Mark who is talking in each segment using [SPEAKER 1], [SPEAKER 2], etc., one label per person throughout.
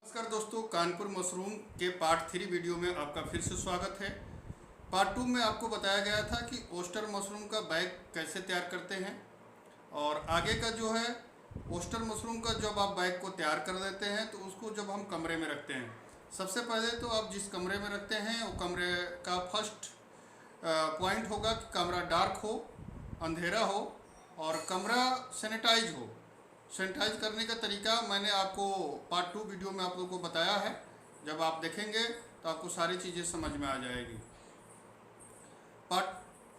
[SPEAKER 1] नमस्कार दोस्तों, कानपुर मशरूम के पार्ट 3 वीडियो में आपका फिर से स्वागत है। पार्ट 2 में आपको बताया गया था कि ओस्टर मशरूम का बैग कैसे तैयार करते हैं और आगे का जो है ओस्टर मशरूम का जब आप बैग को तैयार कर देते हैं तो उसको जब हम कमरे में रखते हैं, सबसे पहले तो आप जिस कमरे में रखते हैं वो कमरे का फर्स्ट पॉइंट होगा कि कमरा डार्क हो, अंधेरा हो और कमरा सैनिटाइज हो। सैनिटाइज करने का तरीका मैंने आपको पार्ट 2 वीडियो में आप लोगों को बताया है। जब आप देखेंगे तो आपको सारी चीज़ें समझ में आ जाएगी। पार्ट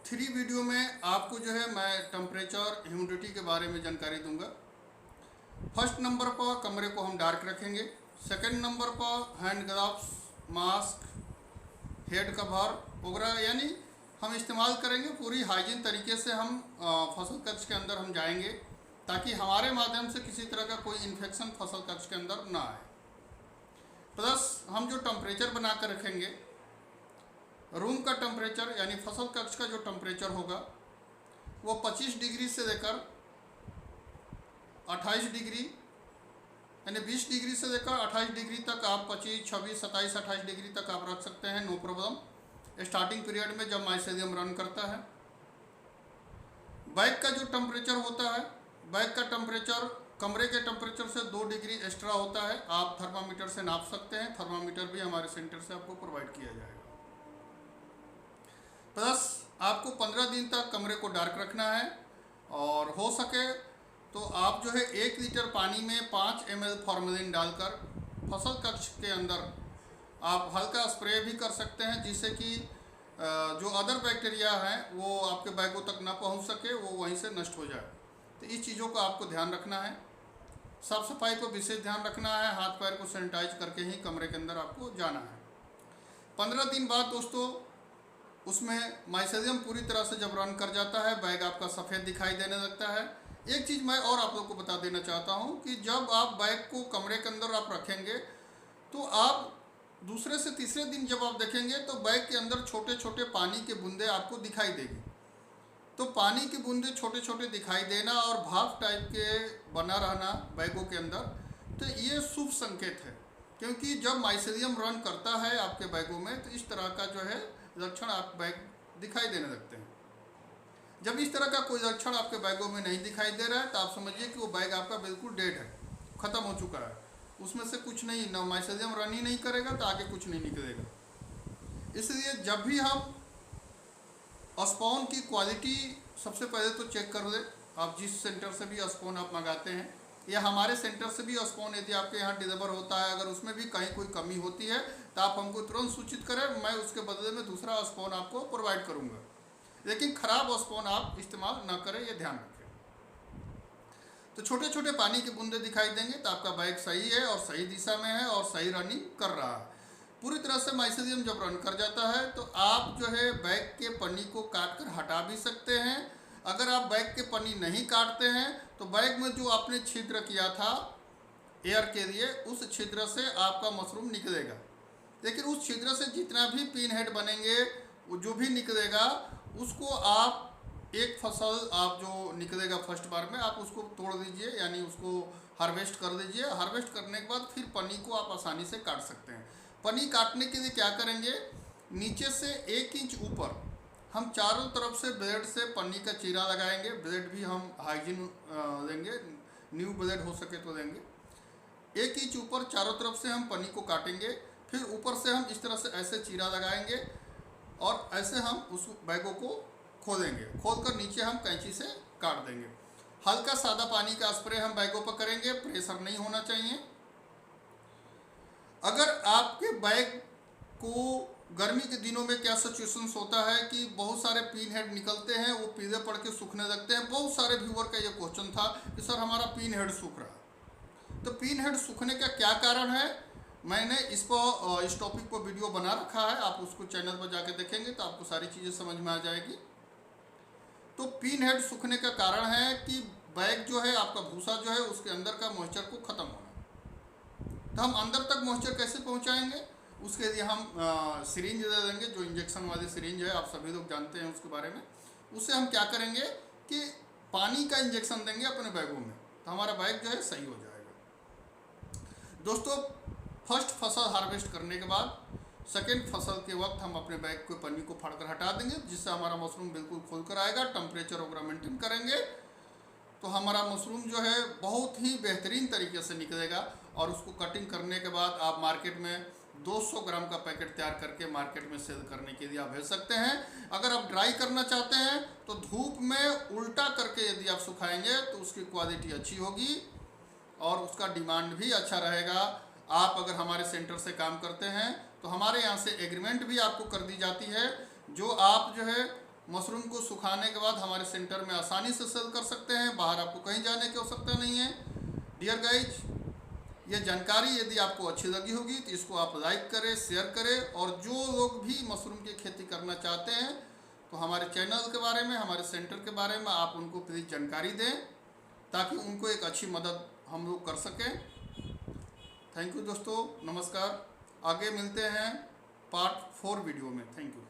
[SPEAKER 1] 3 वीडियो में आपको जो है मैं टेम्परेचर, ह्यूमिडिटी के बारे में जानकारी दूंगा। फर्स्ट नंबर पर कमरे को हम डार्क रखेंगे। सेकंड नंबर पर hand gloves, mask, head cover वगैरह यानी हम इस्तेमाल करेंगे। पूरी हाइजीन तरीके से हम फसल कक्ष के अंदर हम जाएंगे ताकि हमारे माध्यम से किसी तरह का कोई इन्फेक्शन फसल कक्ष के अंदर ना आए। प्लस हम जो टेम्परेचर बना कर रखेंगे, रूम का टेम्परेचर यानी फसल कक्ष का जो टेम्परेचर होगा वो 25 डिग्री से लेकर 28 डिग्री यानी 20 डिग्री से लेकर 28 डिग्री तक आप 25, 26, 27, 28 डिग्री तक आप रख सकते हैं, नो प्रॉब्लम। स्टार्टिंग पीरियड में जब माइसेलियम रन करता है। बैग का जो टेम्परेचर होता है, बैग का टेम्परेचर कमरे के टेम्परेचर से 2 डिग्री एक्स्ट्रा होता है। आप थर्मामीटर से नाप सकते हैं। थर्मामीटर भी हमारे सेंटर से आपको प्रोवाइड किया जाएगा। प्लस आपको 15 दिन तक कमरे को डार्क रखना है और हो सके तो आप जो है 1 लीटर पानी में 5 ml फॉर्मेलिन डालकर फसल कक्ष के अंदर आप हल्का स्प्रे भी कर सकते हैं, जिससे कि जो अदर बैक्टीरिया हैं वो आपके बैगों तक ना पहुंच सके, वो वहीं से नष्ट हो जाए। तो इस चीज़ों का आपको ध्यान रखना है। साफ़ सफाई को विशेष ध्यान रखना है। हाथ पैर को सैनिटाइज करके ही कमरे के अंदर आपको जाना है। 15 दिन बाद दोस्तों उसमें माइसेलियम पूरी तरह से जब रन कर जाता है, बैग आपका सफ़ेद दिखाई देने लगता है। एक चीज़ मैं और आप लोग को बता देना चाहता हूँ कि जब आप बैग को कमरे के अंदर आप रखेंगे तो आप दूसरे से तीसरे दिन जब आप देखेंगे तो बैग के अंदर छोटे छोटे पानी के बूंदे आपको दिखाई देगी। तो पानी की बूंदे छोटे छोटे दिखाई देना और भाप टाइप के बना रहना बैगों के अंदर, तो ये शुभ संकेत है, क्योंकि जब माइसेलियम रन करता है आपके बैगों में तो इस तरह का जो है लक्षण आप बैग दिखाई देने लगते हैं। जब इस तरह का कोई लक्षण आपके बैगों में नहीं दिखाई दे रहा है तो आप समझिए कि वो बैग आपका बिल्कुल डेड है, ख़त्म हो चुका है। उसमें से कुछ नहीं, ना माइसेलियम रन ही नहीं करेगा तो आगे कुछ नहीं निकलेगा। इसलिए जब भी हम स्पॉन की क्वालिटी सबसे पहले तो चेक कर ले। आप जिस सेंटर से भी स्पॉन आप मंगाते हैं या हमारे सेंटर से भी स्पॉन यदि आपके यहाँ डिलीवर होता है, अगर उसमें भी कहीं कोई कमी होती है तो आप हमको तुरंत सूचित करें। मैं उसके बदले में दूसरा स्पॉन आपको प्रोवाइड करूँगा, लेकिन ख़राब स्पॉन आप इस्तेमाल ना करें, ये ध्यान रखें। तो छोटे छोटे पानी के बूंदे दिखाई देंगे तो आपका बैग सही है और सही दिशा में है और सही रनिंग कर रहा है। पूरी तरह से माइसेलियम जब रन कर जाता है तो आप जो है बैग के पन्नी को काट कर हटा भी सकते हैं। अगर आप बैग के पन्नी नहीं काटते हैं तो बैग में जो आपने छिद्र किया था एयर के लिए, उस छिद्र से आपका मशरूम निकलेगा। लेकिन उस छिद्र से जितना भी पिन हेड बनेंगे वो जो भी निकलेगा उसको आप एक फसल आप जो निकलेगा फर्स्ट बार में आप उसको तोड़ दीजिए, यानी उसको हार्वेस्ट कर दीजिए। हार्वेस्ट करने के बाद फिर पन्नी को आप आसानी से काट सकते हैं। पन्नी काटने के लिए क्या करेंगे, नीचे से 1 इंच ऊपर हम चारों तरफ से ब्लेड से पन्नी का चीरा लगाएंगे। ब्लेड भी हम हाइजीन लेंगे, न्यू ब्लेड हो सके तो लेंगे। 1 इंच ऊपर चारों तरफ से हम पन्नी को काटेंगे, फिर ऊपर से हम इस तरह से ऐसे चीरा लगाएंगे और ऐसे हम उस बैगों को खोलेंगे। खोलकर नीचे हम कैंची से काट देंगे। हल्का सादा पानी का स्प्रे हम बैगों पर करेंगे, प्रेशर नहीं होना चाहिए। अगर आपके बैग को गर्मी के दिनों में क्या सिचुएशंस होता है कि बहुत सारे पिन हेड निकलते हैं, वो पीले पड़ के सूखने लगते हैं। बहुत सारे व्यूअर का ये क्वेश्चन था कि सर हमारा पिन हेड सूख रहा है। तो पिन हेड सूखने का क्या कारण है, मैंने इस टॉपिक पर वीडियो बना रखा है। आप उसको चैनल पर जाके देखेंगे तो आपको सारी चीज़ें समझ में आ जाएगी। तो पिन हेड सूखने का कारण है कि बैग जो है आपका भूसा जो है उसके अंदर का मॉइस्चर को ख़त्म होना। तो हम अंदर तक मॉइस्चर कैसे पहुंचाएंगे, उसके लिए हम सिरिंज दे देंगे, जो इंजेक्शन वाली सिरिंज है, आप सभी लोग जानते हैं उसके बारे में। उससे हम क्या करेंगे कि पानी का इंजेक्शन देंगे अपने बैगों में, तो हमारा बैग जो है सही हो जाएगा। दोस्तों फर्स्ट फसल हार्वेस्ट करने के बाद सेकेंड फसल के वक्त हम अपने बैग को पन्नी को फाड़कर हटा देंगे, जिससे हमारा मशरूम बिल्कुल खुलकर आएगा। टेम्परेचर वगैरह मेंटेन करेंगे तो हमारा मशरूम जो है बहुत ही बेहतरीन तरीके से निकलेगा। और उसको कटिंग करने के बाद आप मार्केट में 200 ग्राम का पैकेट तैयार करके मार्केट में सेल करने के लिए आप भेज सकते हैं। अगर आप ड्राई करना चाहते हैं तो धूप में उल्टा करके यदि आप सुखाएंगे तो उसकी क्वालिटी अच्छी होगी और उसका डिमांड भी अच्छा रहेगा। आप अगर हमारे सेंटर से काम करते हैं तो हमारे यहाँ से एग्रीमेंट भी आपको कर दी जाती है, जो आप जो है मशरूम को सुखाने के बाद हमारे सेंटर में आसानी से सेल कर सकते हैं। बाहर आपको कहीं जाने की आवश्यकता नहीं है। डियर गाइज, ये जानकारी यदि आपको अच्छी लगी होगी तो इसको आप लाइक करें, शेयर करें। और जो लोग भी मशरूम की खेती करना चाहते हैं तो हमारे चैनल के बारे में, हमारे सेंटर के बारे में आप उनको प्लीज़ जानकारी दें, ताकि उनको एक अच्छी मदद हम लोग कर सकें। थैंक यू दोस्तों, नमस्कार। आगे मिलते हैं पार्ट 4 वीडियो में। Thank you.